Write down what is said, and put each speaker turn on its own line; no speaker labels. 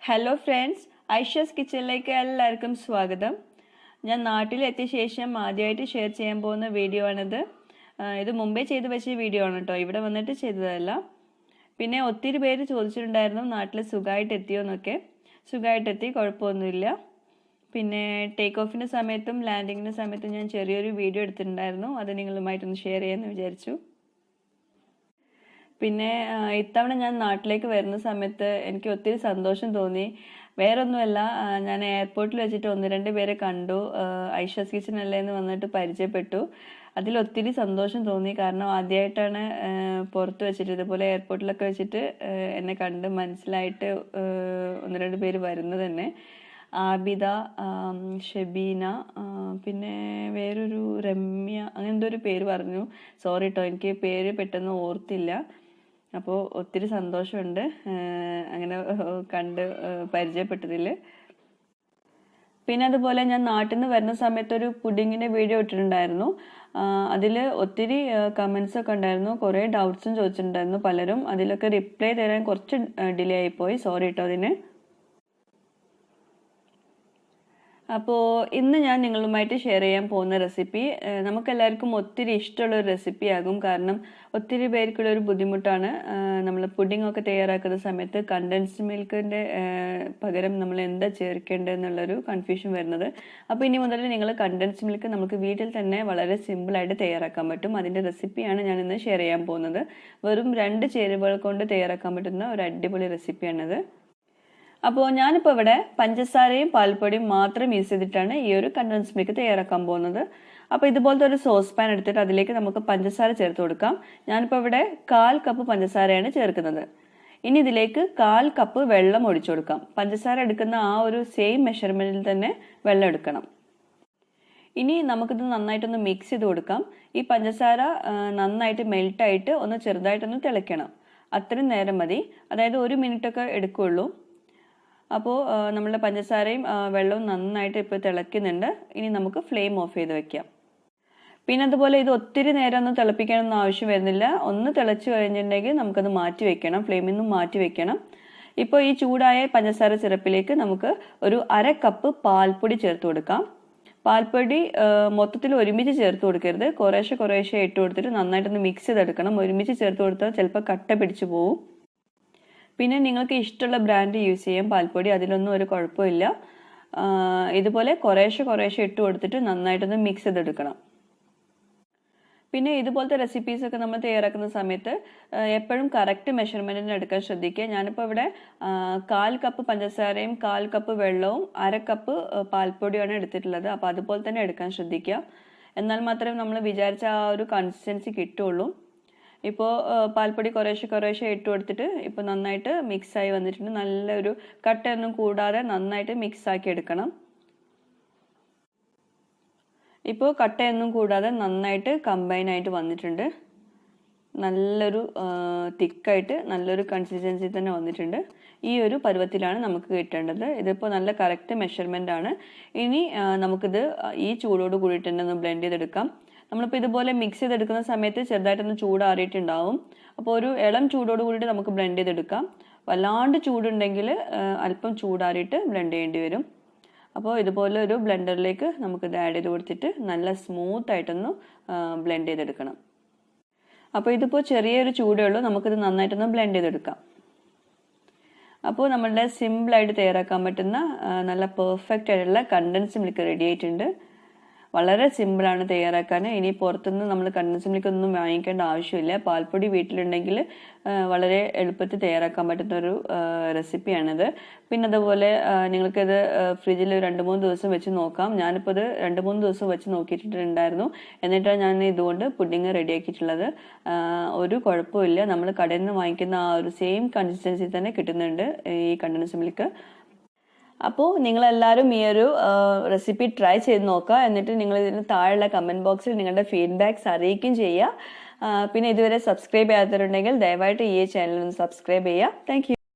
Hello friends, Aisha's കിച്ചണിലേക്ക് എല്ലാവർക്കും സ്വാഗതം. ഞാൻ നാട്ടിലെത്തിയ ശേഷം ആദ്യമായിട്ട് ഷെയർ ചെയ്യാൻ പോകുന്ന വീഡിയോ ആണിത്. ഇത് മുമ്പേ ചെയ്ത് വെച്ച വീഡിയോ ആണ് കേട്ടോ, ഇവിടെ വന്നിട്ട് ചെയ്തതല്ല. പിന്നെ ഒത്തിരി പേര് ചോദിച്ചിട്ടുണ്ടായിരുന്നു നാട്ടിൽ സുഖമായിട്ട് എത്തിയോ എന്നൊക്കെ. സുഖമായിട്ടെത്തി, കുഴപ്പമൊന്നുമില്ല. പിന്നെ ടേക്ക് ഓഫിൻ്റെ സമയത്തും ലാൻഡിങ്ങിൻ്റെ സമയത്തും ഞാൻ ചെറിയൊരു വീഡിയോ എടുത്തിട്ടുണ്ടായിരുന്നു, അത് നിങ്ങളുമായിട്ടൊന്ന് ഷെയർ ചെയ്യാമെന്ന് വിചാരിച്ചു. പിന്നെ ഇത്തവണ ഞാൻ നാട്ടിലേക്ക് വരുന്ന സമയത്ത് എനിക്ക് ഒത്തിരി സന്തോഷം തോന്നി. വേറൊന്നുമല്ല, ഞാൻ എയർപോർട്ടിൽ വെച്ചിട്ട് 1-2 പേരെ കണ്ടു. ഐഷസ് കിച്ചൺ അല്ലേ എന്ന് വന്നിട്ട് പരിചയപ്പെട്ടു. അതിലൊത്തിരി സന്തോഷം തോന്നി. കാരണം ആദ്യമായിട്ടാണ് പുറത്ത് വെച്ചിട്ട് ഇതുപോലെ എയർപോർട്ടിലൊക്കെ വെച്ചിട്ട് എന്നെ കണ്ട് മനസ്സിലായിട്ട് 1-2 പേര് വരുന്നത് തന്നെ. ആബിദ, ഷെബീന, പിന്നെ വേറൊരു രമ്യ, അങ്ങനെ എന്തോ ഒരു പേര് പറഞ്ഞു. സോറി കേട്ടോ, എനിക്ക് പേര് പെട്ടെന്ന് ഓർത്തില്ല. അപ്പോൾ ഒത്തിരി സന്തോഷമുണ്ട് അങ്ങനെ കണ്ട് പരിചയപ്പെട്ടതിൽ. പിന്നെ അതുപോലെ ഞാൻ നാട്ടിൽ നിന്ന് വരുന്ന സമയത്ത് ഒരു പുഡിങ്ങിൻ്റെ വീഡിയോ ഇട്ടിട്ടുണ്ടായിരുന്നു. അതിൽ ഒത്തിരി കമൻസ് ഒക്കെ ഉണ്ടായിരുന്നു, കുറേ ഡൗട്ട്സും ചോദിച്ചിട്ടുണ്ടായിരുന്നു പലരും. അതിലൊക്കെ റിപ്ലൈ തരാൻ കുറച്ച് ഡിലേ ആയിപ്പോയി, സോറി കേട്ടോ അതിന്. അപ്പോൾ ഇന്ന് ഞാൻ നിങ്ങളുമായിട്ട് ഷെയർ ചെയ്യാൻ പോകുന്ന റെസിപ്പി നമുക്കെല്ലാവർക്കും ഒത്തിരി ഇഷ്ടമുള്ളൊരു റെസിപ്പിയാകും. കാരണം ഒത്തിരി പേർക്കുള്ളൊരു ബുദ്ധിമുട്ടാണ് നമ്മൾ പുഡിംഗ് ഒക്കെ തയ്യാറാക്കുന്ന സമയത്ത് കണ്ടൻസ്ഡ് മിൽക്കിൻ്റെ പകരം നമ്മൾ എന്താ ചേർക്കേണ്ടതെന്നുള്ളൊരു കൺഫ്യൂഷൻ വരുന്നത്. അപ്പോൾ ഇനി മുതൽ നിങ്ങൾ കണ്ടൻസ്ഡ് മിൽക്ക് നമുക്ക് വീട്ടിൽ തന്നെ വളരെ സിമ്പിളായിട്ട് തയ്യാറാക്കാൻ പറ്റും. അതിൻ്റെ റെസിപ്പിയാണ് ഞാൻ ഇന്ന് ഷെയർ ചെയ്യാൻ പോകുന്നത്. വെറും 2 ചേരുവകൾ കൊണ്ട് തയ്യാറാക്കാൻ പറ്റുന്ന ഒരു അടിപൊളി റെസിപ്പിയാണത്. അപ്പോൾ ഞാനിപ്പോൾ ഇവിടെ പഞ്ചസാരയും പാൽപ്പൊടിയും മാത്രം യൂസ് ചെയ്തിട്ടാണ് ഈ ഒരു കണ്ടൻസ്ഡ് മിൽക്ക് തയ്യാറാക്കാൻ പോകുന്നത്. അപ്പോൾ ഇതുപോലത്തെ ഒരു സോസ് പാൻ എടുത്തിട്ട് അതിലേക്ക് നമുക്ക് പഞ്ചസാര ചേർത്ത് കൊടുക്കാം. ഞാനിപ്പോൾ ഇവിടെ 1/4 കപ്പ് പഞ്ചസാരയാണ് ചേർക്കുന്നത്. ഇനി ഇതിലേക്ക് 1/4 കപ്പ് വെള്ളം ഒഴിച്ചു കൊടുക്കാം. പഞ്ചസാര എടുക്കുന്ന ആ ഒരു സെയിം മെഷർമെൻറ്റിൽ തന്നെ വെള്ളം എടുക്കണം. ഇനി നമുക്കിത് നന്നായിട്ടൊന്ന് മിക്സ് ചെയ്ത് കൊടുക്കാം. ഈ പഞ്ചസാര നന്നായിട്ട് മെൽട്ടായിട്ട് ഒന്ന് ചെറുതായിട്ടൊന്ന് തിളയ്ക്കണം. അത്രയും നേരം മതി, അതായത് 1 മിനിറ്റൊക്കെ എടുക്കുകയുള്ളൂ. അപ്പോൾ നമ്മളുടെ പഞ്ചസാരയും വെള്ളവും നന്നായിട്ട് ഇപ്പോൾ തിളയ്ക്കുന്നുണ്ട്. ഇനി നമുക്ക് ഫ്ലെയിം ഓഫ് ചെയ്ത് വെക്കാം. പിന്നെ അതുപോലെ ഇത് ഒത്തിരി നേരം ഒന്നും തിളപ്പിക്കാനൊന്നും ആവശ്യം വരുന്നില്ല. ഒന്ന് തിളച്ച് കഴിഞ്ഞിട്ടുണ്ടെങ്കിൽ നമുക്കത് മാറ്റി വെക്കണം, ഫ്ലെയിമിൽ നിന്നും മാറ്റി വെക്കണം. ഇപ്പോൾ ഈ ചൂടായ പഞ്ചസാര സിറപ്പിലേക്ക് നമുക്ക് ഒരു 1/2 കപ്പ് പാൽപ്പൊടി ചേർത്ത് കൊടുക്കാം. പാൽപ്പൊടി മൊത്തത്തിൽ ഒരുമിച്ച് ചേർത്ത് കൊടുക്കരുത്, കുറേശ്ശെ ഇട്ട് കൊടുത്തിട്ട് നന്നായിട്ടൊന്ന് മിക്സ് ചെയ്തെടുക്കണം. ഒരുമിച്ച് ചേർത്ത് കൊടുത്താൽ ചിലപ്പോൾ കട്ട പിടിച്ചു പോവും. പിന്നെ നിങ്ങൾക്ക് ഇഷ്ടമുള്ള ബ്രാൻഡ് യൂസ് ചെയ്യാം പാൽപ്പൊടി, അതിലൊന്നും ഒരു കുഴപ്പമില്ല. ഇതുപോലെ കുറേശ്ശെ ഇട്ട് കൊടുത്തിട്ട് നന്നായിട്ടൊന്ന് മിക്സ് ചെയ്തെടുക്കണം. പിന്നെ ഇതുപോലത്തെ റെസിപ്പീസൊക്കെ നമ്മൾ തയ്യാറാക്കുന്ന സമയത്ത് എപ്പോഴും കറക്റ്റ് മെഷർമെൻറ്റിന് എടുക്കാൻ ശ്രദ്ധിക്കുക. ഞാനിപ്പോൾ ഇവിടെ 1/4 കപ്പ് പഞ്ചസാരയും 1/4 കപ്പ് വെള്ളവും 1/2 കപ്പ് പാൽപ്പൊടിയാണ് എടുത്തിട്ടുള്ളത്. അപ്പോൾ അതുപോലെ തന്നെ എടുക്കാൻ ശ്രദ്ധിക്കുക. എന്നാൽ മാത്രമേ നമ്മൾ വിചാരിച്ച ആ ഒരു കൺസിസ്റ്റൻസി കിട്ടുള്ളൂ. ഇപ്പോൾ പാൽപ്പൊടി കുറേശ്ശെ ഇട്ട് കൊടുത്തിട്ട് ഇപ്പോൾ നന്നായിട്ട് മിക്സായി വന്നിട്ടുണ്ട്. നല്ലൊരു കട്ടയൊന്നും കൂടാതെ നന്നായിട്ട് മിക്സാക്കി എടുക്കണം. ഇപ്പോൾ കട്ടയൊന്നും കൂടാതെ നന്നായിട്ട് കമ്പൈൻ ആയിട്ട് വന്നിട്ടുണ്ട്. നല്ലൊരു തിക്കായിട്ട് നല്ലൊരു കൺസിസ്റ്റൻസി തന്നെ വന്നിട്ടുണ്ട്. ഈ ഒരു പരുവത്തിലാണ് നമുക്ക് കിട്ടേണ്ടത്. ഇതിപ്പോൾ നല്ല കറക്റ്റ് മെഷർമെൻ്റ് ആണ്. ഇനി നമുക്കിത് ഈ ചൂടോട് കൂടിയിട്ട് തന്നെ ഒന്ന് ബ്ലെൻഡ് ചെയ്തെടുക്കാം. നമ്മളിപ്പോൾ ഇതുപോലെ മിക്സ് ചെയ്തെടുക്കുന്ന സമയത്ത് ചെറുതായിട്ടൊന്ന് ചൂടാറിയിട്ടുണ്ടാവും. അപ്പോൾ ഒരു ഇളം ചൂടോട് കൂടിയിട്ട് നമുക്ക് ബ്ലെൻഡ് ചെയ്തെടുക്കാം. വല്ലാണ്ട് ചൂടുണ്ടെങ്കിൽ അല്പം ചൂടാറിയിട്ട് ബ്ലെൻഡ് ചെയ്യേണ്ടി വരും. അപ്പോൾ ഇതുപോലെ ഒരു ബ്ലെൻഡറിലേക്ക് നമുക്കിത് ആഡ് ചെയ്ത് കൊടുത്തിട്ട് നല്ല സ്മൂത്ത് ആയിട്ടൊന്ന് ബ്ലെൻഡ് ചെയ്തെടുക്കണം. അപ്പോൾ ഇതിപ്പോൾ ചെറിയൊരു ചൂടേ ഉള്ളൂ, നമുക്കിത് നന്നായിട്ടൊന്ന് ബ്ലെൻഡ് ചെയ്തെടുക്കാം. അപ്പോൾ നമ്മളുടെ സിമ്പിളായിട്ട് തയ്യാറാക്കാൻ പറ്റുന്ന നല്ല പെർഫെക്റ്റ് ആയിട്ടുള്ള കണ്ടൻസ്ഡ് മിൽക്ക് റെഡി ആയിട്ടുണ്ട്. വളരെ സിമ്പിളാണ് തയ്യാറാക്കാൻ. ഇനി പുറത്തുനിന്ന് നമ്മൾ കണ്ടൻസ്ഡ് മിൽക്ക് ഒന്നും വാങ്ങിക്കേണ്ട ആവശ്യമില്ല. പാൽപ്പൊടി വീട്ടിലുണ്ടെങ്കിൽ വളരെ എളുപ്പത്തിൽ തയ്യാറാക്കാൻ പറ്റുന്ന ഒരു റെസിപ്പിയാണിത്. പിന്നെ അതുപോലെ നിങ്ങൾക്കിത് ഫ്രിഡ്ജിൽ 2-3 ദിവസം വെച്ച് നോക്കാം. ഞാനിപ്പോൾ ഇത് 2-3 ദിവസം വെച്ച് നോക്കിയിട്ടുണ്ടായിരുന്നു. എന്നിട്ടാണ് ഞാൻ ഇതുകൊണ്ട് പുഡിങ് റെഡിയാക്കിയിട്ടുള്ളത്. ഒരു കുഴപ്പമില്ല, നമ്മൾ കടയിൽ നിന്ന് വാങ്ങിക്കുന്ന ആ ഒരു സെയിം കൺസിസ്റ്റൻസി തന്നെ കിട്ടുന്നുണ്ട് ഈ കണ്ടൻസ്ഡ് മിൽക്ക്. അപ്പോൾ നിങ്ങളെല്ലാവരും ഈ ഒരു റെസിപ്പി ട്രൈ ചെയ്ത് നോക്കുക. എന്നിട്ട് നിങ്ങൾ ഇതിന് താഴെയുള്ള കമൻറ്റ് ബോക്സിൽ നിങ്ങളുടെ ഫീഡ്ബാക്ക്സ് അറിയിക്കുകയും ചെയ്യുക. പിന്നെ ഇതുവരെ സബ്സ്ക്രൈബ് ചെയ്യാത്തവരുണ്ടെങ്കിൽ ദയവായിട്ട് ഈ ചാനൽ ഒന്ന് സബ്സ്ക്രൈബ് ചെയ്യുക. Thank you.